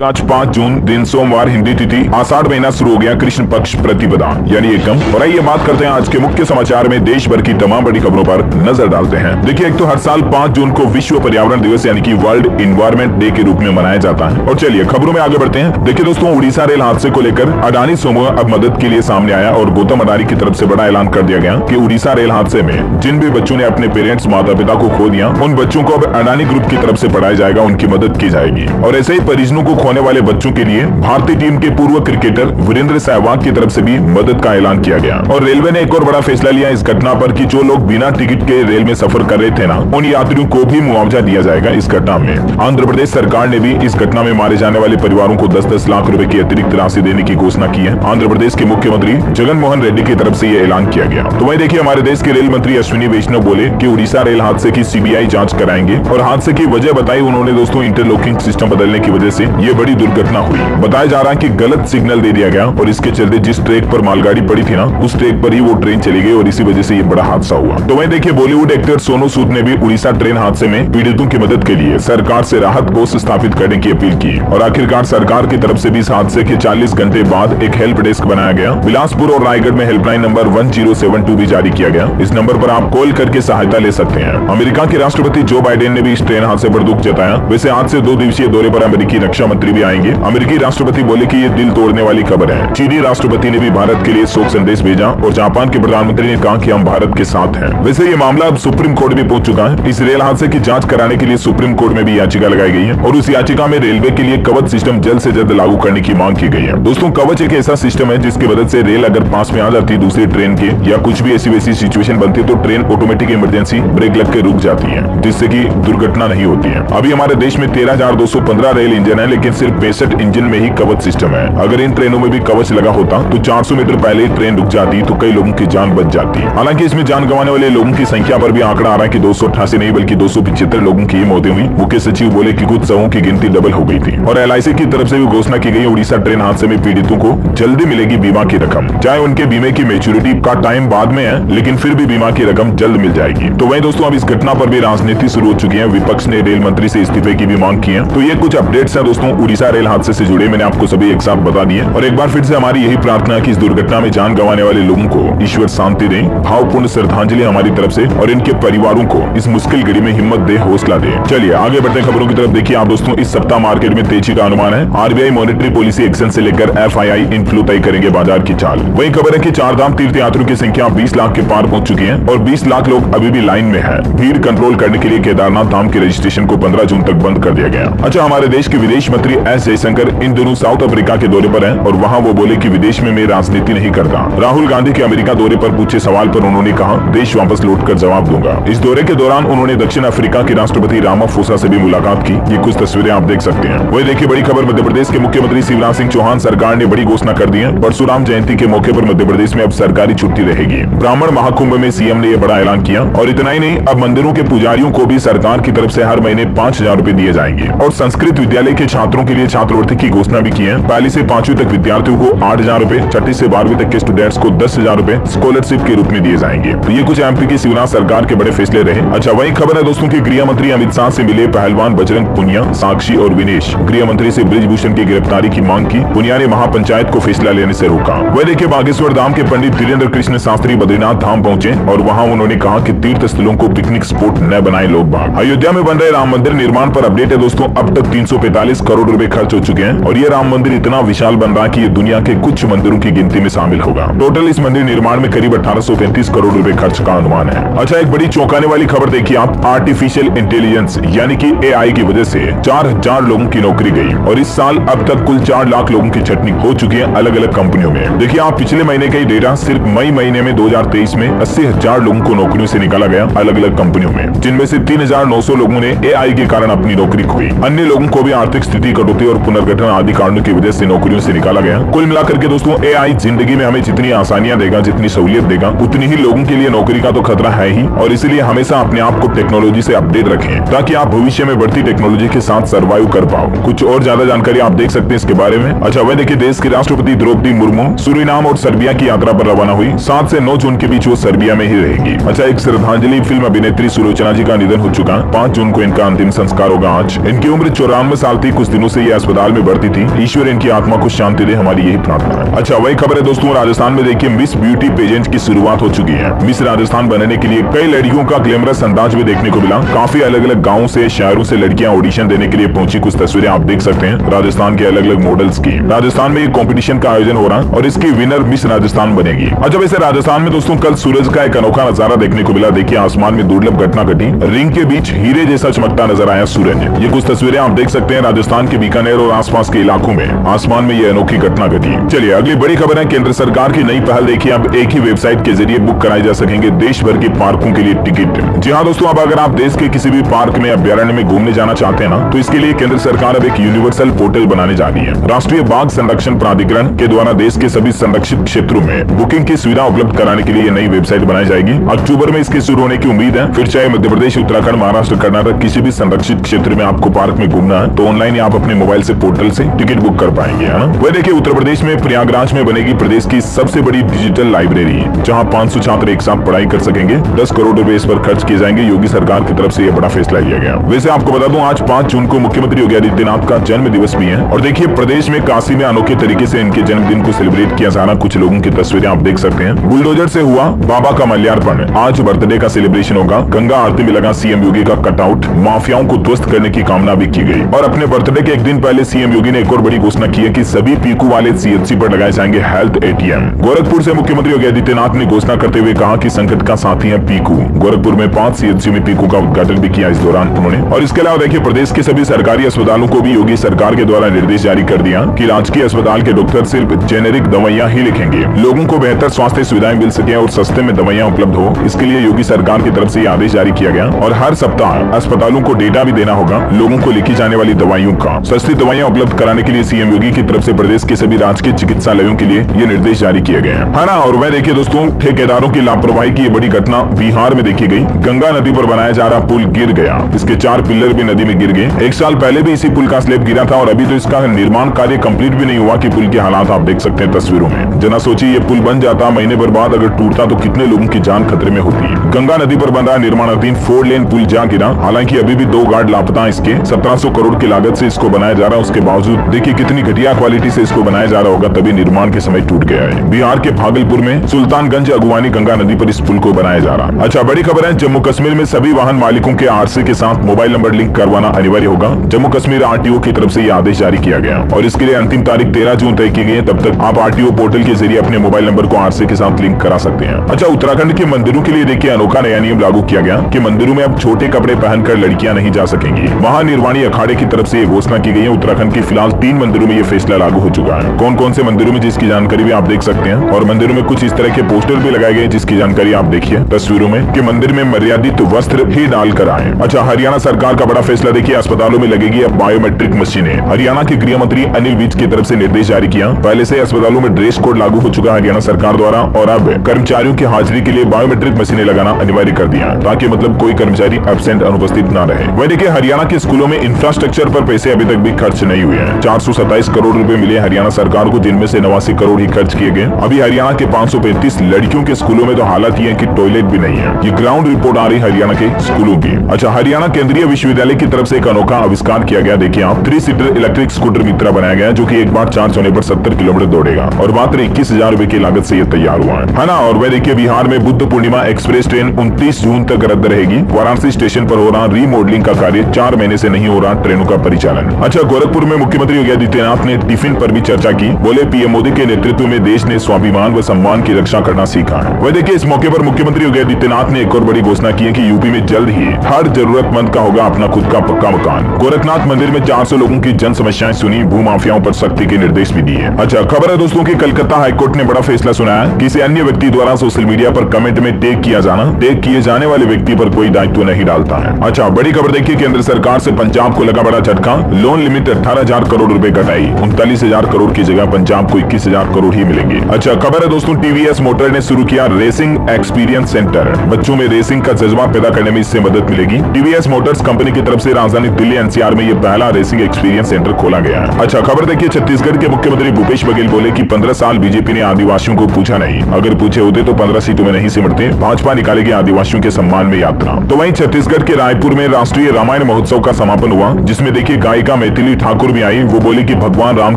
आज 5 जून दिन सोमवार हिंदी तिथि आषाढ़ महीना शुरू हो गया। कृष्ण पक्ष प्रतिपदा यानी एकम। और आइए बात करते हैं आज के मुख्य समाचार में देश भर की तमाम बड़ी खबरों पर नजर डालते हैं। देखिए, एक तो हर साल 5 जून को विश्व पर्यावरण दिवस यानी कि वर्ल्ड इन्वायरमेंट डे के रूप में मनाया जाता है। और चलिए खबरों में आगे बढ़ते हैं। देखिए दोस्तों, उड़ीसा रेल हादसे को लेकर अडानी समूह अब मदद के लिए सामने आया और गौतम अडानी की तरफ से बड़ा ऐलान कर दिया गया कि उड़ीसा रेल हादसे में जिन भी बच्चों ने अपने पेरेंट्स माता पिता को खो दिया, उन बच्चों को अब अडानी ग्रुप की तरफ से पढ़ाया जाएगा, उनकी मदद की जाएगी। और ऐसे ही परिजनों को खोने वाले बच्चों के लिए भारतीय टीम के पूर्व क्रिकेटर वीरेंद्र सहवाग की तरफ से भी मदद का ऐलान किया गया। और रेलवे ने एक और बड़ा फैसला लिया इस घटना पर कि जो लोग बिना टिकट के रेल में सफर कर रहे थे ना, उन यात्रियों को भी मुआवजा दिया जाएगा इस घटना में। आंध्र प्रदेश सरकार ने भी इस घटना में मारे जाने वाले परिवारों को 10-10 लाख रुपए की अतिरिक्त राशि देने की घोषणा की है। आंध्र प्रदेश के मुख्यमंत्री जगन मोहन रेड्डी की तरफ से यह ऐलान किया गया। तो वही देखिए, हमारे देश के रेल मंत्री अश्विनी वैष्णव बोले कि उड़ीसा रेल हादसे की सीबीआई जांच कराएंगे। और हादसे की वजह बताई उन्होंने दोस्तों, इंटरलॉकिंग सिस्टम बदलने की वजह से ये बड़ी दुर्घटना हुई। बताया जा रहा है कि गलत सिग्नल दे दिया गया और इसके चलते जिस ट्रैक पर मालगाड़ी पड़ी थी ना, उस ट्रैक पर ही वो ट्रेन चली गई और इसी वजह से ये बड़ा हादसा हुआ। तो वहीं देखिए, बॉलीवुड एक्टर सोनू सूद ने भी उड़ीसा ट्रेन हादसे में पीड़ितों की मदद के लिए सरकार से राहत कोष स्थापित करने की अपील की। और आखिरकार सरकार की तरफ से भी इस हादसे के 40 घंटे बाद एक हेल्प डेस्क बनाया गया। बिलासपुर और रायगढ़ में हेल्पलाइन नंबर 1072 भी जारी किया गया। इस नंबर पर आप कॉल करके सहायता ले सकते हैं। अमेरिका के राष्ट्रपति जो बाइडेन ने भी इस ट्रेन हादसे पर दुख जताया। वैसे आज से 2 दिवसीय दौरे पर अमेरिकी रक्षा मंत्री भी आएंगे। अमेरिकी राष्ट्रपति बोले कि ये दिल तोड़ने वाली खबर है। चीनी राष्ट्रपति ने भी भारत के लिए शोक संदेश भेजा और जापान के प्रधानमंत्री ने कहा कि हम भारत के साथ हैं। वैसे ये मामला अब सुप्रीम कोर्ट में पहुंच चुका है। इस रेल हादसे की जांच कराने के लिए सुप्रीम कोर्ट में भी याचिका लगाई गई है और उस याचिका में रेलवे के लिए कवच सिस्टम जल्द से जल्द लागू करने की मांग की गई है। दोस्तों, कवच एक ऐसा सिस्टम है जिसकी मदद से रेल अगर पास में आ जाती दूसरी ट्रेन के या कुछ भी ऐसी वैसी सिचुएशन बनती है तो ट्रेन ऑटोमेटिक इमरजेंसी ब्रेक लग के रुक जाती है, जिससे की दुर्घटना नहीं होती है। अभी हमारे देश में 13,215 रेल इंजन है, लेकिन सिर्फ 65 इंजन में ही कवच सिस्टम है। अगर इन ट्रेनों में भी कवच लगा होता तो 400 मीटर पहले ही ट्रेन रुक जाती तो कई लोगों की जान बच जाती। हालांकि इसमें जान गंवाने वाले लोगों की संख्या पर भी आंकड़ा आ रहा है कि 288 नहीं बल्कि 275 लोगों की मौतें हुई। मुख्य सचिव बोले कि कुछ शवों की गिनती डबल हो गई थी। और एलआईसी की तरफ से भी घोषणा की गई, उड़ीसा ट्रेन हादसे में पीड़ितों को जल्दी मिलेगी बीमा की रकम। चाहे उनके बीमे की मैच्योरिटी का टाइम बाद में है, लेकिन फिर भी बीमा की रकम जल्द मिल जाएगी। तो वहीं दोस्तों, अब इस घटना पर भी राजनीति शुरू हो चुकी है। विपक्ष ने रेल मंत्री से इस्तीफे की भी मांग की है। तो ये कुछ अपडेट्स है दोस्तों उड़ीसा रेल हादसे से जुड़े, मैंने आपको सभी एक साथ बता दिए। और एक बार फिर से हमारी यही प्रार्थना है कि इस दुर्घटना में जान गंवाने वाले लोगों को ईश्वर शांति दे। भावपूर्ण श्रद्धांजलि हमारी तरफ से और इनके परिवारों को इस मुश्किल घड़ी में हिम्मत दे, हौसला दे। चलिए आगे बढ़ते हैं खबरों की तरफ। देखिए आप दोस्तों, इस सप्ताह मार्केट में तेजी का अनुमान है। आरबीआई मॉनेटरी पॉलिसी एक्शन से लेकर एफआईआई इनफ्लो तय करेंगे बाजार की चाल। वही खबर है कि 4 धाम तीर्थ यात्रियों की संख्या 20 लाख के पार पहुंच चुकी है और 20 लाख लोग अभी भी लाइन में है। भीड़ कंट्रोल करने के लिए केदारनाथ धाम के रजिस्ट्रेशन को 15 जून तक बंद कर दिया गया। अच्छा, हमारे देश के विदेश मंत्री एस जयशंकर इन दिनों साउथ अफ्रीका के दौरे पर है और वहाँ वो बोले कि विदेश में मैं राजनीति नहीं करता। राहुल गांधी के अमेरिका दौरे पर पूछे सवाल पर उन्होंने कहा, देश वापस लौटकर जवाब दूंगा। इस दौरे के दौरान उन्होंने दक्षिण अफ्रीका के राष्ट्रपति रामाफोसा से भी मुलाकात की। ये कुछ तस्वीरें आप देख सकते हैं। वही देखिए बड़ी खबर, मध्य प्रदेश के मुख्यमंत्री शिवराज सिंह चौहान सरकार ने बड़ी घोषणा कर दी है। परशुराम जयंती के मौके पर मध्य प्रदेश में अब सरकारी छुट्टी रहेगी। ब्राह्मण महाकुंभ में सीएम ने यह बड़ा ऐलान किया। और इतना ही नहीं, अब मंदिरों के पुजारियों को भी सरकार की तरफ से हर महीने 5,000 रुपए दिए जाएंगे। और संस्कृत विद्यालय के छात्रों के लिए छात्रवृत्ति की घोषणा भी की है। 1 से 5वीं तक विद्यार्थियों को 8,000 रुपए, 6ठी से 12वीं तक के स्टूडेंट्स को 10,000 रुपए स्कॉलरशिप के रूप में दिए जाएंगे। तो ये कुछ एमपी की शिवराज सरकार के बड़े फैसले रहे। अच्छा, वही खबर है दोस्तों की गृह मंत्री अमित शाह से मिले पहलवान बजरंग पुनिया, साक्षी और विनेश। गृह मंत्री से ब्रिजभूषण की गिरफ्तारी की मांग की। पुनिया ने महापंचायत को फैसला लेने से रोका। वह देखिए, बागेश्वर धाम के पंडित धीरेन्द्र कृष्ण शास्त्री बद्रीनाथ धाम पहुंचे और वहां उन्होंने कहा कि तीर्थ स्थलों को पिकनिक स्पॉट न बनाए लोग बाग। अयोध्या में बन रहे राम मंदिर निर्माण पर अपडेट है दोस्तों। अब तक 345 करोड़ रुपए खर्च हो चुके हैं और ये राम मंदिर इतना विशाल बन रहा है कि ये दुनिया के कुछ मंदिरों की गिनती में शामिल होगा। टोटल इस मंदिर निर्माण में करीब 1835 करोड़ रुपए खर्च का अनुमान है। अच्छा, एक बड़ी चौंकाने वाली खबर देखिए आप। आर्टिफिशियल इंटेलिजेंस यानी कि एआई की वजह से 4,000 लोगों की नौकरी गई और इस साल अब तक कुल 4 लाख लोगों की छटनी हो चुकी है अलग अलग कंपनियों में। देखिए आप, पिछले महीने का ही डेटा, सिर्फ मई महीने में 2023 में 80,000 लोगों को नौकरियों से निकाला गया अलग अलग कंपनियों में, जिनमें से 3,900 लोगों ने एआई के कारण अपनी नौकरी खोई। अन्य लोगों को भी आर्थिक स्थिति कटौती और पुनर्गठन आदि कारणों की वजह से नौकरियों से निकाला गया। कुल मिलाकर के दोस्तों, एआई जिंदगी में हमें जितनी आसानियां देगा, जितनी सहूलियत देगा, उतनी ही लोगों के लिए नौकरी का तो खतरा है ही। और इसलिए हमेशा अपने आप को टेक्नोलॉजी से अपडेट रखें ताकि आप भविष्य में बढ़ती टेक्नोलॉजी के साथ सर्वाइव कर पाओ। कुछ और ज्यादा जानकारी आप देख सकते हैं इसके बारे में। अच्छा, वह देखिए, देश की राष्ट्रपति द्रौपदी मुर्मू सूरीनाम और सर्बिया की यात्रा पर रवाना हुई। 7 से 9 जून के बीच वो सर्बिया में ही रहेगी। अच्छा, एक श्रद्धांजलि फिल्म अभिनेत्री सुलोचना जी का निधन हो चुका। 5 जून को इनका अंतिम संस्कार होगा। आज इनकी उम्र 94 साल थी। कुछ दिनों दिनों से ये अस्पताल में भर्ती थी। ईश्वर इनकी आत्मा को शांति दे, हमारी यही प्रार्थना है। अच्छा, वही खबर है दोस्तों, राजस्थान में देखिए मिस ब्यूटी पेजेंट की शुरुआत हो चुकी है। मिस राजस्थान बनने के लिए कई लड़कियों का ग्लैमरस अंदाज भी देखने को मिला। काफी अलग अलग गाँव से, शहरों से लड़कियां ऑडिशन देने के लिए पहुंची। कुछ तस्वीरें आप देख सकते हैं राजस्थान के अलग अलग मॉडल्स की। राजस्थान में एक कॉम्पिटिशन का आयोजन हो रहा है और इसकी विनर मिस राजस्थान बनेगी। अच्छा, वैसे राजस्थान में दोस्तों कल सूरज का एक अनोखा नजारा देखने को मिला। देखिए आसमान में दुर्लभ घटना घटी, रिंग के बीच हीरे जैसा चमकता नजर आया सूरज। ये कुछ तस्वीरें आप देख सकते हैं राजस्थान के बीकानेर और आसपास के इलाकों में आसमान में ये अनोखी घटना घटी। चलिए अगली बड़ी खबर है, केंद्र सरकार की नई पहल देखिए, अब एक ही वेबसाइट के जरिए बुक कराए जा सकेंगे देश भर के पार्कों के लिए टिकट। जी हाँ दोस्तों, अब अगर आप देश के किसी भी पार्क में, अभ्यारण्य में घूमने जाना चाहते हैं ना, तो इसके लिए केंद्र सरकार अब एक यूनिवर्सल पोर्टल बनाने जा रही है। राष्ट्रीय बाघ संरक्षण प्राधिकरण के द्वारा देश के सभी संरक्षित क्षेत्रों में बुकिंग की सुविधा उपलब्ध कराने के लिए नई वेबसाइट बनाई जाएगी। अक्टूबर में इसके शुरू होने की उम्मीद है। फिर चाहे मध्य प्रदेश, उत्तराखंड, महाराष्ट्र, कर्नाटक, किसी भी संरक्षित क्षेत्र में आपको पार्क में घूमना है तो ऑनलाइन आप अपने मोबाइल से पोर्टल से टिकट बुक कर पाएंगे, है ना। वह देखिए उत्तर प्रदेश में प्रयागराज में बनेगी प्रदेश की सबसे बड़ी डिजिटल लाइब्रेरी, जहाँ 500 छात्र एक साथ पढ़ाई कर सकेंगे। 10 करोड़ रुपए इस पर खर्च किए जाएंगे। योगी सरकार की तरफ से यह बड़ा फैसला लिया गया। वैसे आपको बता दूं, आज 5 जून को मुख्यमंत्री योगी आदित्यनाथ का जन्म दिवस भी है। और देखिए प्रदेश में काशी में अनोखे तरीके से इनके जन्मदिन को सेलिब्रेट किया जा रहा। कुछ लोगों की तस्वीरें आप देख सकते हैं। बुलडोजर से हुआ बाबा का माल्यार्पण। आज बर्थडे का सेलिब्रेशन होगा। गंगा आरती में लगा सीएम योगी का कटआउट। माफियाओं को ध्वस्त करने की कामना भी की गई। और अपने बर्थडे के एक दिन पहले सीएम योगी ने एक और बड़ी घोषणा की है कि सभी पीकू वाले सीएचसी पर लगाए जाएंगे हेल्थ एटीएम। गोरखपुर से मुख्यमंत्री योगी आदित्यनाथ ने घोषणा करते हुए कहा कि संकट का साथी है पीकू। गोरखपुर में 5 सीएचसी में पीकू का उद्घाटन भी किया इस दौरान उन्होंने। और इसके अलावा देखिए प्रदेश के सभी सरकारी अस्पतालों को भी योगी सरकार के द्वारा निर्देश जारी कर दिया कि राजकीय अस्पताल के डॉक्टर सिर्फ जेनेरिक दवाइयां ही लिखेंगे। लोगों को बेहतर स्वास्थ्य सुविधाएं मिल सके और सस्ते में दवाइयां उपलब्ध हो, इसके लिए योगी सरकार की तरफ से ये आदेश जारी किया गया। और हर सप्ताह अस्पतालों को डेटा भी देना होगा लोगों को लिखी जाने वाली दवाइयों का। सस्ती दवाइयां उपलब्ध कराने के लिए सीएम योगी की तरफ से प्रदेश के सभी राजकीय चिकित्सालयों के लिए ये निर्देश जारी किए गए हैं, है ना। और वह देखिए दोस्तों, ठेकेदारों की लापरवाही की ये बड़ी घटना बिहार में देखी गई। गंगा नदी पर बनाया जा रहा पुल गिर गया। इसके 4 पिलर भी नदी में गिर गए। 1 साल पहले भी इसी पुल का स्लैब गिरा था और अभी तो इसका निर्माण कार्य कंप्लीट भी नहीं हुआ कि पुल के हालात आप देख सकते हैं तस्वीरों में। जना सोचिए ये पुल बन जाता, महीने भर बाद अगर टूटता तो कितने लोगों की जान खतरे में होती। गंगा नदी पर बन रहा निर्माणाधीन 4 लेन पुल जा गिरा। हालांकि अभी भी 2 गार्ड लापता इसके। 1700 करोड़ की लागत से इसको बनाया जा रहा है। उसके बावजूद देखिए कितनी घटिया क्वालिटी से इसको बनाया जा रहा होगा, तभी निर्माण के समय टूट गया है। बिहार के भागलपुर में सुल्तानगंज अगुवानी गंगा नदी पर इस पुल को बनाया जा रहा है। अच्छा, बड़ी खबर है, जम्मू कश्मीर में सभी वाहन मालिकों के आरसी के साथ मोबाइल नंबर लिंक करवाना अनिवार्य होगा। जम्मू कश्मीर आरटीओ की तरफ से यह आदेश जारी किया गया और इसके लिए अंतिम तारीख 13 जून तय की गई है। तब तक आप आरटीओ पोर्टल के जरिए अपने मोबाइल नंबर को आरसी के साथ लिंक करा सकते हैं। अच्छा, उत्तराखंड के मंदिरों के लिए देखिए अनोखा नया नियम लागू किया गया कि मंदिरों में अब छोटे कपड़े पहनकर लड़कियां नहीं जा सकेंगी। महानिर्वाणी अखाड़े की तरफ से ये घोषणा की गई है। उत्तराखंड के फिलहाल 3 मंदिरों में ये फैसला लागू हो चुका है। कौन कौन से मंदिरों में, जिसकी जानकारी भी आप देख सकते हैं। और मंदिरों में कुछ इस तरह के पोस्टर भी लगाए गए जिसकी जानकारी आप देखिए तस्वीरों में कि मंदिर में मर्यादित वस्त्र ही डालकर आए। अच्छा, हरियाणा सरकार का बड़ा फैसला देखिए, अस्पतालों में लगेगी अब बायोमेट्रिक मशीनें। हरियाणा के गृह मंत्री अनिल विज की तरफ से निर्देश जारी किया। पहले से अस्पतालों में ड्रेस कोड लागू हो चुका है हरियाणा सरकार द्वारा और अब कर्मचारियों की हाजिरी के लिए बायोमेट्रिक मशीनें लगाना अनिवार्य कर दिया ताकि मतलब कोई कर्मचारी एब्सेंट अनुपस्थित न रहे। वह देखिए हरियाणा के स्कूलों में इंफ्रास्ट्रक्चर पर पैसे अभी तक भी खर्च नहीं हुए हैं। 427 करोड़ रुपए मिले हरियाणा सरकार को, जिनमें से 89 करोड़ ही खर्च किए गए। अभी हरियाणा के 535 लड़कियों के स्कूलों में तो हालत ये है कि टॉयलेट भी नहीं है। ये ग्राउंड रिपोर्ट आ रही हरियाणा के स्कूलों की। अच्छा, हरियाणा केंद्रीय विश्वविद्यालय की तरफ से एक अनोखा आविष्कार किया गया। देखिए आप 3 सीटर इलेक्ट्रिक स्कूटर मित्रा बनाया गया जो कि एक बार चार्ज होने पर 70 किलोमीटर दौड़ेगा और मात्र 21,000 रुपए की लागत से यह तैयार हुआ है ना। और वह देखिए बिहार में बुद्ध पूर्णिमा एक्सप्रेस ट्रेन 29 जून तक रद्द रहेगी। वाराणसी स्टेशन पर हो रहा रीमॉडलिंग का कार्य, 4 महीने से नहीं हो रहा ट्रेनों का परिचालन। अच्छा, गोरखपुर में मुख्यमंत्री योगी आदित्यनाथ ने टिफिन पर भी चर्चा की। बोले पीएम मोदी के नेतृत्व में देश ने स्वाभिमान व सम्मान की रक्षा करना सीखा है। वह देखिए इस मौके पर मुख्यमंत्री योगी आदित्यनाथ ने एक और बड़ी घोषणा की है कि यूपी में जल्द ही हर जरूरतमंद का होगा अपना खुद का पक्का मकान। गोरखनाथ मंदिर में 400 लोगों की जन समस्याएं सुनी, भूमाफियाओं पर सख्ती के निर्देश भी दिए। अच्छा, खबर है दोस्तों की कलकत्ता हाईकोर्ट ने बड़ा फैसला सुनाया। किसी अन्य व्यक्ति द्वारा सोशल मीडिया पर कमेंट में टैग किया जाना, टैग किए जाने वाले व्यक्ति पर कोई दायित्व नहीं डालता है। अच्छा, बड़ी खबर देखिए, केंद्र सरकार से पंजाब को लगा बड़ा झटका। लोन लिमिट 18,000 करोड़ रुपए घटाई। 39,000 करोड़ की जगह पंजाब को 21,000 करोड़ ही मिलेंगे। अच्छा, खबर है दोस्तों टीवीएस मोटर ने शुरू किया रेसिंग एक्सपीरियंस सेंटर। बच्चों में रेसिंग का जज्बा पैदा करने में इससे मदद मिलेगी। टीवीएस मोटर्स कंपनी की तरफ से राजधानी दिल्ली एनसीआर में यह पहला रेसिंग एक्सपीरियंस सेंटर खोला गया है। अच्छा, खबर देखिए, छत्तीसगढ़ के मुख्यमंत्री भूपेश बघेल बोले कि 15 साल बीजेपी ने आदिवासियों को पूछा नहीं, अगर पूछे होते तो 15 सीटों में नहीं सिमटते। भाजपा निकालेगी आदिवासियों के सम्मान में यात्रा। तो वहीं छत्तीसगढ़ के रायपुर में राष्ट्रीय रामायण महोत्सव का समापन हुआ, जिसमें देखिए गायिका गायिका मैथिली ठाकुर भी आई। वो बोली कि भगवान राम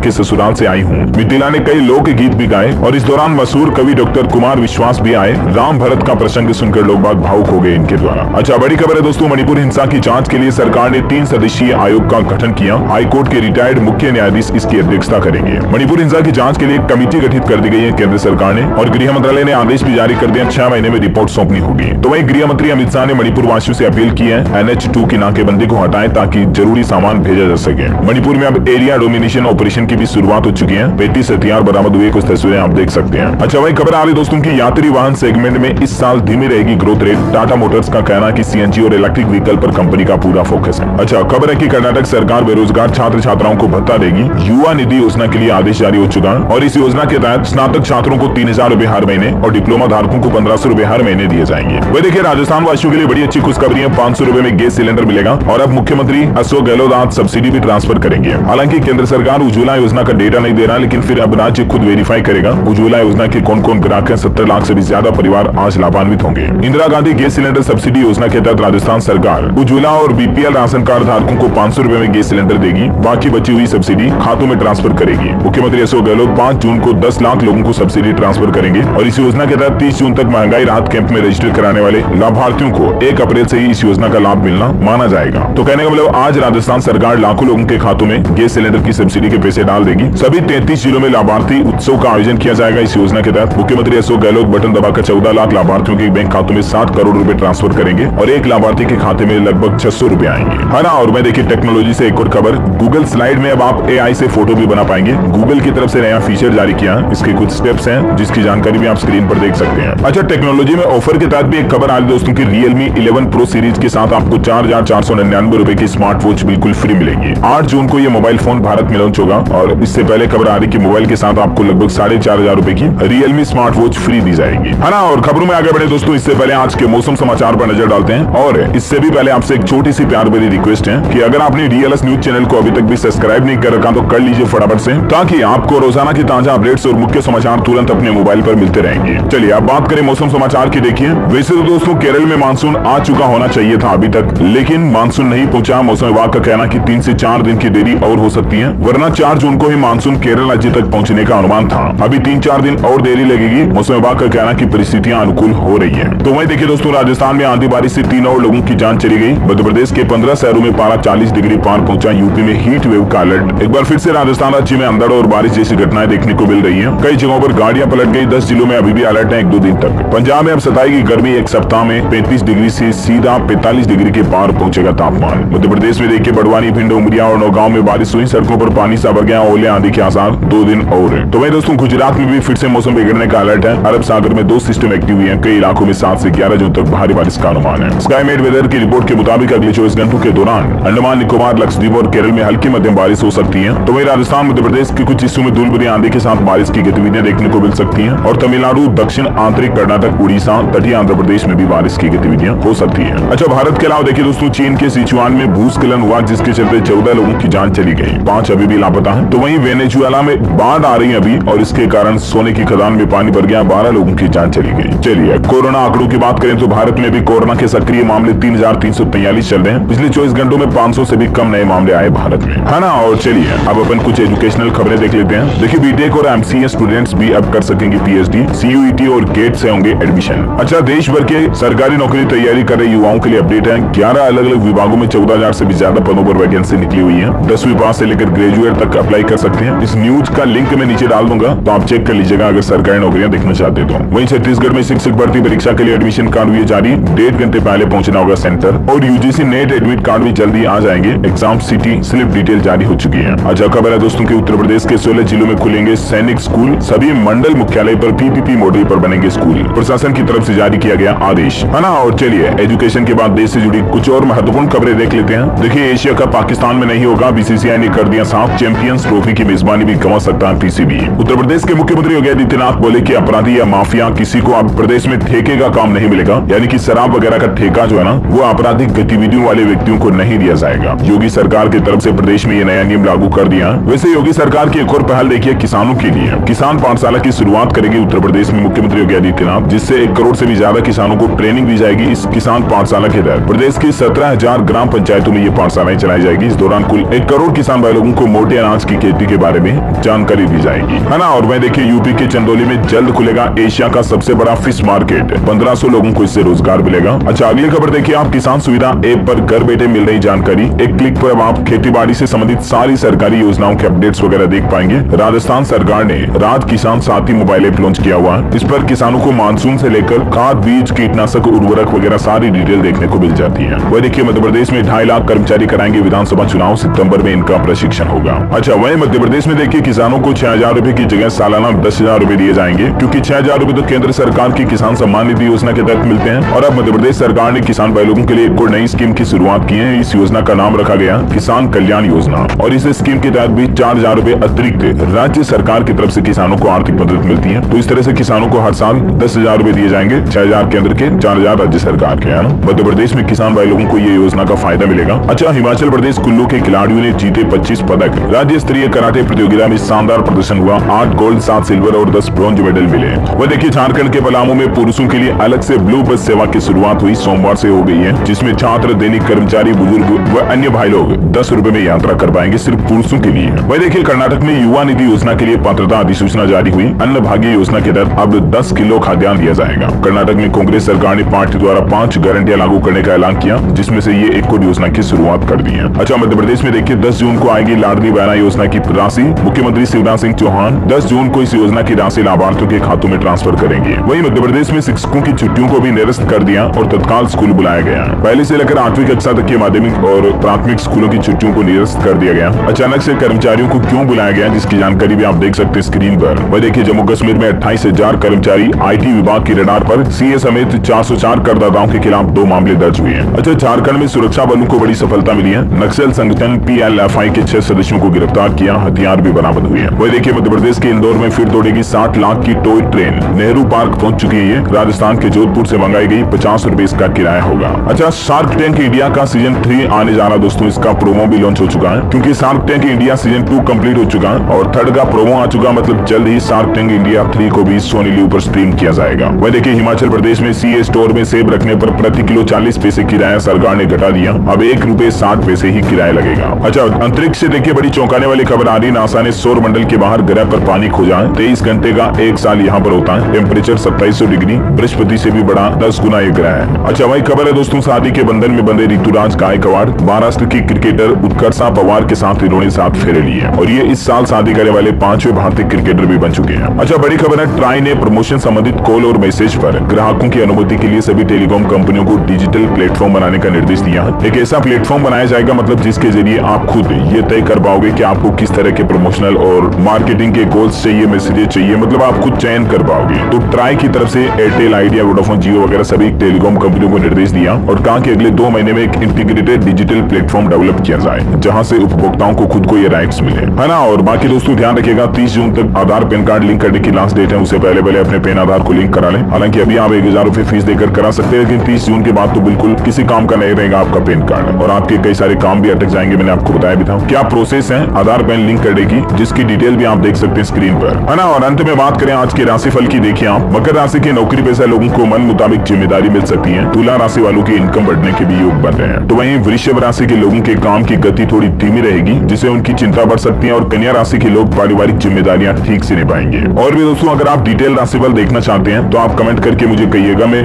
के ससुराल से आई हूँ। मिथिला ने कई लोक गीत भी गाए और इस दौरान मशहूर कवि डॉक्टर कुमार विश्वास भी आए। राम भरत का प्रसंग सुनकर लोग बाग भावुक हो गए इनके द्वारा। अच्छा, बड़ी खबर है दोस्तों, मणिपुर हिंसा की जांच के लिए सरकार ने 3 सदस्यीय आयोग का गठन किया। हाईकोर्ट के रिटायर्ड मुख्य न्यायाधीश इसकी अध्यक्षता करेंगे। मणिपुर हिंसा की जांच के लिए एक कमेटी गठित कर दी गई है केंद्र सरकार ने, और गृह मंत्रालय ने आदेश भी जारी कर दिया। 6 महीने में रिपोर्ट सौंपनी होगी। तो वहीं गृह मंत्री अमित शाह ने मणिपुर वासियों से अपील की है NH2 की नाकेबंदी को हटाएं ताकि जरूरी सामान भेजा जा सके। मणिपुर में अब एरिया डोमिनेशन ऑपरेशन की भी शुरुआत हो चुकी है। 35 हथियार बरामद हुए, कुछ तस्वीरें आप देख सकते हैं। अच्छा, वही खबर आ रही दोस्तों की यात्री वाहन सेगमेंट में इस साल धीमी रहेगी ग्रोथ रेट। टाटा मोटर्स का कहना है कि CNG और इलेक्ट्रिक व्हीकल पर कंपनी का पूरा फोकस है। अच्छा, खबर है कि कर्नाटक सरकार बेरोजगार छात्र छात्राओं को भत्ता देगी। युवा निधि योजना के लिए आदेश जारी हो चुका है और इस योजना के तहत स्नातक छात्रों को 3000 रुपए हर महीने और डिप्लोमा धारकों को 1500 रुपए हर महीने दिए जाएंगे। वही देखिए, राजस्थान वासियों के लिए बड़ी अच्छी खुशखबरी है। 500 रुपए में गैस सिलेंडर मिलेगा और अब मुख्यमंत्री अशोक गहलोत आज सब्सिडी भी ट्रांसफर करेंगे। हालांकि केंद्र सरकार उज्ज्वला योजना का डेटा नहीं दे रहा, लेकिन फिर अब राज्य खुद वेरीफाई करेगा उज्ज्वला योजना के कौन कौन ग्राहक हैं। 70 लाख से भी ज्यादा परिवार आज लाभान्वित होंगे। Indira Gandhi gas cylinder subsidy योजना के तहत राजस्थान सरकार उज्ज्वला और BPL राशन कार्ड धारकों को 500 रुपए में गैस सिलेंडर देगी। बाकी बची हुई सब्सिडी खातों में ट्रांसफर करेगी। मुख्यमंत्री अशोक गहलोत 5 जून को 10 लाख लोगों को सब्सिडी ट्रांसफर करेंगे और इस योजना के तहत 30 जून तक महंगाई राहत कैंप में रजिस्टर कराने वाले लाभार्थियों को 1 अप्रैल से ही इस योजना का लाभ मिलना माना जाएगा। तो कहने का मतलब आज राजस्थान सरकार लाखों लोगों के खातों में गैस सिलेंडर की सब्सिडी के पैसे डाल देगी। सभी 33 जिलों में लाभार्थी उत्सव का आयोजन किया जाएगा। इस योजना के तहत मुख्यमंत्री अशोक गहलोत बटन दबाकर 14 लाख लाभार्थियों के बैंक खातों में 7 करोड़ रुपए ट्रांसफर करेंगे और एक लाभार्थी के खाते में लगभग 600 रुपए आएंगे। है ना। और मैं देखिए टेक्नोलॉजी से एक और खबर, गूगल स्लाइड में अब आप AI से फोटो भी बना पाएंगे। गूगल की तरफ से नया फीचर जारी किया है। इसके कुछ स्टेप्स हैं जिसकी जानकारी भी आप स्क्रीन पर देख सकते हैं। अच्छा, टेक्नोलॉजी में ऑफर के तहत भी एक खबर आ रही दोस्तों की, Realme 11 Pro सीरीज के साथ आपको 4499 रुपए की स्मार्ट वॉच बिल्कुल फ्री मिलेगी। 8 जून को यह मोबाइल फोन भारत में लॉन्च होगा और इससे पहले खबर आ रही कि मोबाइल के साथ आपको लगभग 4500 रुपए की Realme स्मार्ट वॉच फ्री दी जाएगी। है ना। और खबरों में आगे बढ़े दोस्तों, इससे पहले आज के मौसम समाचार पर नजर डालते हैं और इससे भी पहले आपसे एक छोटी सी प्यार भरी रिक्वेस्ट है कि अगर आपने DLS न्यूज चैनल को अभी तक भी सब्सक्राइब नहीं कर रखा तो कर लीजिए फटाफट से, ताकि आपको रोजाना की ताजा अपडेट्स और मुख्य समाचार तुरंत अपने मोबाइल पर मिलते रहेंगे। चलिए अब बात करें मौसम समाचार की। देखिए, वैसे तो दोस्तों केरल में मानसून आ चुका होना चाहिए था अभी तक, लेकिन मानसून नहीं पहुंचा। मौसम विभाग का कहना कि 3 से 4 दिन की देरी और हो सकती है, वरना 4 जून को ही मानसून केरल राज्य तक पहुंचने का अनुमान था। अभी 3-4 दिन और देरी लगेगी। मौसम विभाग का कहना कि परिस्थितियां अनुकूल हो रही है। तो वहीं देखिए दोस्तों, राजस्थान में आंधी बारिश से 3 और लोगों की जान चली गई। मध्य प्रदेश के 15 शहरों में पारा 40 डिग्री पार पहुंचा। यूपी में हीट वेव का अलर्ट। एक बार फिर से राजस्थान राज्य में अंधड़ और बारिश जैसी घटनाएं देखने को मिल रही है। कई जगहों पर गाड़ियां पलट गई। 10 जिलों में अभी भी अलर्ट है 1-2 दिन तक। पंजाब में अब सताएगी गर्मी। एक सप्ताह में 35 डिग्री से सीधा 45 डिग्री के पार पहुंचेगा तापमान। मध्य प्रदेश में देखिए बड़वानी, भिंड, उमरिया और नौगांव में बारिश हुई। सड़कों पर पानी सा भर गया। ओले आंधी के आसार 2 दिन और है। तो वहीं दोस्तों गुजरात में भी फिर से मौसम बिगड़ने का अलर्ट है। अरब सागर में 2 सिस्टम एक्टिव हुए हैं। कई इलाकों में 7 से 11 जून तक भारी बारिश का अनुमान है। स्काईमेट वेदर की रिपोर्ट के मुताबिक अगले 24 घंटों के दौरान अंडमान निकोबार, लक्षद्वीप और केरल में हल्की मध्यम बारिश हो सकती है। तो वहीं राजस्थान, मध्य प्रदेश के कुछ हिस्सों में धूल भरी आंधी के साथ बारिश की गतिविधियां देखने को मिल सकती हैं और तमिलनाडु, दक्षिण आंतरिक कर्नाटक, उड़ीसा, तटीय आंध्र प्रदेश में भी बारिश की गतिविधियां हो सकती है। अच्छा, भारत के अलावा देखिए दोस्तों, चीन के सिचुआन में भूस्खलन हुआ जिसके चलते 14 लोगों की जान चली गई। 5 अभी भी लापता है। तो वहीं वेनेजुएला में बाढ़ आ रही है अभी और इसके कारण सोने की खदान में पानी भर गया। 12 लोगों की जान चली गई। चलिए कोरोना आंकड़ों की बात करें तो भारत में भी कोरोना के सक्रिय मामले 3343 चल रहे हैं। पिछले 24 घंटों में 500 से भी कम नए मामले आए भारत में। है ना। और चलिए अब अपन कुछ एजुकेशनल खबरें देख लेते हैं। देखिए, बीटेक और MCA स्टूडेंट्स भी अब कर सकेंगे PhD। CUET और गेट से होंगे एडमिशन। अच्छा, देश भर के सरकारी नौकरी तैयारी कर रहे युवाओं के लिए अपडेट है। 11 अलग अलग विभागों में 14,000 से भी ज्यादा पदों पर वैकेंसी निकली हुई है। 10वीं पास से लेकर ग्रेजुएट तक अप्लाई कर सकते हैं। इस न्यूज का लिंक मैं नीचे डाल दूंगा, तो आप चेक कर लीजिएगा अगर सरकारी नौकरियां देखना चाहते हो। वहीं छत्तीसगढ़ में शिक्षक भर्ती परीक्षा के लिए एडमिशन कार्ड हुए जारी। 1.5 घंटे पहले पहुंचना होगा सेंटर। और UGC नेट एडमिट कार्ड भी जल्दी आ जाएंगे। एग्जाम सिटी स्लिप डिटेल जारी हो चुकी है। अच्छा खबर है दोस्तों की उत्तर प्रदेश के 16 जिलों में खुलेंगे सैनिक स्कूल। सभी मंडल मुख्यालय पर PPP मॉडल पर बनेंगे स्कूल। प्रशासन की तरफ से जारी किया गया आदेश। है ना। और चलिए एजुकेशन के बाद देश से जुड़ी कुछ और महत्वपूर्ण खबरें देख लेते हैं। देखिए, एशिया कप पाकिस्तान में नहीं होगा। BCCI ने कर दिया साफ। चैंपियंस ट्रॉफी की मेजबानी भी गंवा सकता है PCB। उत्तर प्रदेश के मुख्यमंत्री योगी आदित्यनाथ बोले कि अपराधी या माफिया किसी को अब प्रदेश में ठेके का काम नहीं मिलेगा, यानी कि शराब वगैरह का ठेका जो है ना वो आपराधिक गतिविधियों वाले व्यक्तियों को नहीं दिया जाएगा। योगी सरकार की तरफ से प्रदेश में ये नया नियम लागू कर दिया। वैसे योगी सरकार की एक और पहल देखिए किसानों के लिए। किसान पाठशाला की शुरुआत करेगी उत्तर प्रदेश में मुख्यमंत्री योगी आदित्यनाथ, जिससे 1 करोड़ से भी ज्यादा किसानों को ट्रेनिंग दी जाएगी। इस किसान पाठशाला के तहत प्रदेश की 17,000 ग्राम पंचायतों में ये पाठशालाएं चलाई जाएगी। इस दौरान कुल 1 करोड़ किसान भाई लोगों को मोटे अनाज की खेती के बारे में जानकारी दी जाएगी, है ना। और वह देखिए यूपी के चंदौली में जल्द खुलेगा एशिया का सबसे बड़ा फिश मार्केट, 1500 लोगों को इससे रोजगार मिलेगा। अच्छा, अगली खबर देखिए आप किसान सुविधा ऐप पर घर बैठे मिल रही जानकारी। एक क्लिक पर अब आप खेती बाड़ी से संबंधित सारी सरकारी योजनाओं के अपडेट्स वगैरह देख पाएंगे। राजस्थान सरकार ने राज किसान साथी मोबाइल ऐप लॉन्च किया हुआ है। इस पर किसानों को मानसून से लेकर खाद, बीज, कीटनाशक, उर्वरक वगैरह सारी डिटेल देखने को मिल जाती है। वह देखिए मध्य प्रदेश में 2.5 लाख कर्मचारी कराएंगे विधानसभा चुनाव, सितंबर में इनका प्रशिक्षण होगा। अच्छा, वहीं मध्य प्रदेश में देखिए किसानों को 6,000 रुपए की जगह सालाना 10,000 रुपए दिए जाएंगे, क्योंकि 6,000 रुपए तो केंद्र सरकार की किसान सम्मान निधि योजना के तहत मिलते हैं। और अब मध्य प्रदेश सरकार ने किसान भाई लोगों के लिए एक और नई स्कीम की शुरुआत की है। इस योजना का नाम रखा गया किसान कल्याण योजना, और इस स्कीम के तहत भी 4,000 रुपए अतिरिक्त राज्य सरकार की तरफ से किसानों को आर्थिक मदद मिलती है। तो इस तरह से किसानों को हर साल 10,000 रुपए दिए जाएंगे, 6,000 केंद्र के, 4,000 राज्य सरकार के, है ना। मध्य प्रदेश में किसान भाई लोगों को ये योजना का फायदा मिलेगा। अच्छा, हिमाचल प्रदेश कुल्लू के खिलाड़ियों ने जीते 25 पदक। राज्य स्तरीय कराटे प्रतियोगिता में शानदार प्रदर्शन हुआ। 8 गोल्ड, 7 सिल्वर और 10 ब्रॉन्ज मेडल मिले। वह देखिए झारखंड के पलामू में पुरुषों के लिए अलग से ब्लू बस सेवा की शुरुआत हुई, सोमवार से हो गई है, जिसमें छात्र, दैनिक कर्मचारी, बुजुर्ग व अन्य भाई लोग 10 रुपए में यात्रा कर पाएंगे, सिर्फ पुरुषों के लिए। वह देखिए कर्नाटक में युवा निधि योजना के लिए पात्रता अधिसूचना जारी हुई। अन्न भाग्य योजना के तहत अब 10 किलो खाद्यान्न दिया जाएगा। कर्नाटक में कांग्रेस सरकार ने पार्टी द्वारा 5 गारंटियां लागू करने का ऐलान किया, जिसमें से ये एक और योजना की शुरुआत कर दी है। अच्छा, मध्य प्रदेश में देखिए 10 जून को आएगी लाडली बहना योजना की राशि। मुख्यमंत्री शिवराज सिंह चौहान 10 जून को इस योजना की राशि लाभार्थियों के खातों में ट्रांसफर करेंगे। वहीं मध्य प्रदेश में शिक्षकों की छुट्टियों को भी निरस्त कर दिया और तत्काल स्कूल बुलाया गया। पहले से लेकर 8वीं कक्षा तक के माध्यमिक और प्राथमिक स्कूलों की छुट्टियों को निरस्त कर दिया गया। अचानक से कर्मचारियों को क्यों बुलाया गया, जिसकी जानकारी भी आप देख सकते हैं स्क्रीन पर। वह देखिए जम्मू कश्मीर में 28,000 कर्मचारी IT विभाग की रडार पर, CA समेत 404 करदाताओं के खिलाफ 2 मामले दर्ज हुए हैं। अच्छा, झारखंड में सुरक्षा बलों को बड़ी सफलता मिली है। नक्सल संगठन PLFI के 6 सदस्यों को गिरफ्तार किया, हथियार भी बरामद हुए हैं। वह देखिए मध्य प्रदेश के इंदौर में फिर दौड़ेगी 60 लाख की टॉय ट्रेन। नेहरू पार्क पहुंच चुकी है। राजस्थान के जोधपुर से मंगाई गई, 50 रुपए इसका किराया होगा। अच्छा, शार्क टैंक इंडिया का सीजन 3 आने जा रहा दोस्तों, इसका प्रोमो भी लॉन्च हो चुका है, क्योंकि shark tank India season 2 complete हो चुका है और 3rd का प्रोमो आ चुका, मतलब जल्द ही शार्क टैंक इंडिया 3 को भी सोनी लिव पर स्ट्रीम किया जाएगा। वह देखिए हिमाचल प्रदेश में CA स्टोर में सेब रखने पर प्रति किलो 40 पैसे किराया सरकार ने घटा दिया, अब 1 रुपए 60 पैसे ही किराया लगेगा। अच्छा, अंतरिक्ष से देखिए बड़ी चौंकाने वाली खबर आ रही। नासा ने सौर मंडल के बाहर ग्रह पर पानी खोजा है। 23 घंटे का 1 साल यहाँ पर होता है। टेम्परेचर 2700 डिग्री, बृहस्पति से भी बड़ा 10 गुना ये ग्रह है। अच्छा, वही खबर है दोस्तों, शादी के बंधन में बंधे ऋतुराज गायकवाड़। महाराष्ट्र की क्रिकेटर उत्कर्षा पवार के साथ इन्होंने 7 फेरे लिए हैं और ये इस साल शादी करने वाले 5वें भारतीय क्रिकेटर भी बन चुके हैं। अच्छा, बड़ी खबर है, ट्राई ने प्रमोशन संबंधित कॉल और मैसेज पर ग्राहकों की अनुमति के लिए सभी टेलीकॉम कंपनियों को डिजिटल प्लेटफॉर्म बनाने का निर्देश दिया है। एक ऐसा प्लेटफॉर्म बनाया जाएगा, मतलब जिसके जरिए आप खुद ये तय कर पाओगे कि आपको किस तरह के प्रमोशनल और मार्केटिंग के गोल्स चाहिए, मैसेजेस चाहिए, मतलब आप खुद चयन कर पाओगे। तो ट्राई की तरफ से एयरटेल, आइडिया, वोडाफोन, जियो वगैरह सभी टेलीकॉम कंपनियों को निर्देश दिया और कहा कि अगले 2 महीने में एक इंटीग्रेटेड डिजिटल प्लेटफॉर्म डेवलप किया जाए, जहां से उपभोक्ताओं को खुद को ये राइट्स मिले, है ना। और बाकी दोस्तों ध्यान रखिएगा, 30 जून तक आधार पैन कार्ड लिंक करने की लास्ट डेट है, उससे पहले अपने पैन आधार को लिंक करा लें। हालांकि अभी आप 1,000 रुपए फीस देकर करा सकते हैं, लेकिन 30 जून के बाद तो बिल्कुल किसी काम का नहीं रहेगा आपका पैन कार्ड और आपके कई सारे काम भी अटक जाएंगे। मैंने आपको बताया भी था क्या प्रोसेस है आधार पैन लिंक करने की, जिसकी डिटेल भी आप देख सकते हैं स्क्रीन पर, है ना। और अंत में बात करें आज के राशिफल की, देखिए आप मकर राशि के नौकरी पेशा लोगों को मन मुताबिक जिम्मेदारी मिल सकती है। तुला राशि वालों की इनकम बढ़ने के भी योग बन रहे हैं। तो वहीं वृषभ राशि के लोगों के काम की गति थोड़ी धीमी रहेगी, जिससे उनकी चिंता बढ़ सकती है। और कन्या राशि के लोग पारिवारिक जिम्मेदारियां ठीक से निभाएंगे। और भी दोस्तों, अगर आप डिटेल राशिफल देखना चाहते हैं तो आप कमेंट करके मुझे कहिएगा, मैं